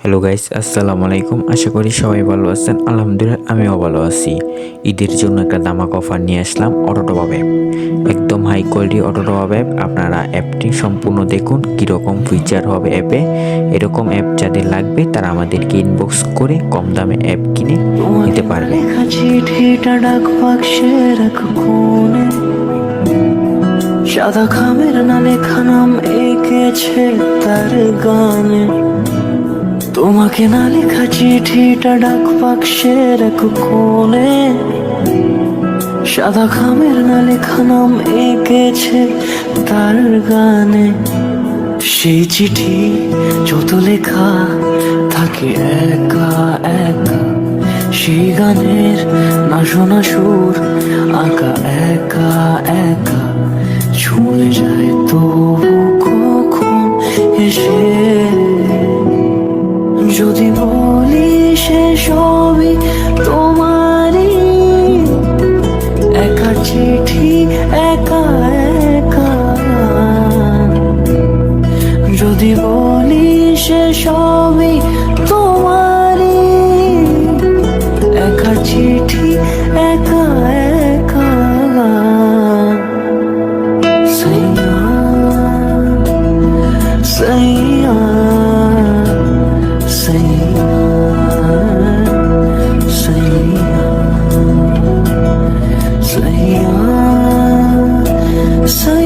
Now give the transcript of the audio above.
Hello guys, আসসালামু আলাইকুম। আশা করি সবাই ভালো আছেন। আলহামদুলিল্লাহ আমিও ভালো আছি। ঈদের জন্য একটা দামাক অফার নিয়ে আসলাম অটোটপ অ্যাপ। একদম হাই কোয়ালিটি অটোটপ অ্যাপ। আপনারা অ্যাপটি সম্পূর্ণ দেখুন কীরকম ফিচার হবে অ্যাপে। এরকম অ্যাপ যাদের লাগবে তারা আমাদেরকে ইনবক্স করে কম দামে অ্যাপ কিনে নিতে পারবে। সাদা খামের না লেখা নাম এঁকেছে তার গানে, তোমাকে না লেখা চিঠিটা ডাক বাক্সের এক কোণে। সাদা খামের না লেখা নাম এঁকেছে তার গানে, সেই চিঠি যত লেখা থাকে একা একা, সেই গানের না শোনা সুর আঁকা একা একা, ছুঁয়ে যায় তবু কখন এসে। যদি বলি সে সবই তোমারই, একা চিঠি একা একা। যদি বলি সে সবই তোমারই, একা চিঠি একা একা। সাইয়া সাইয়া সাইয়া সাইয়া সাইয়া।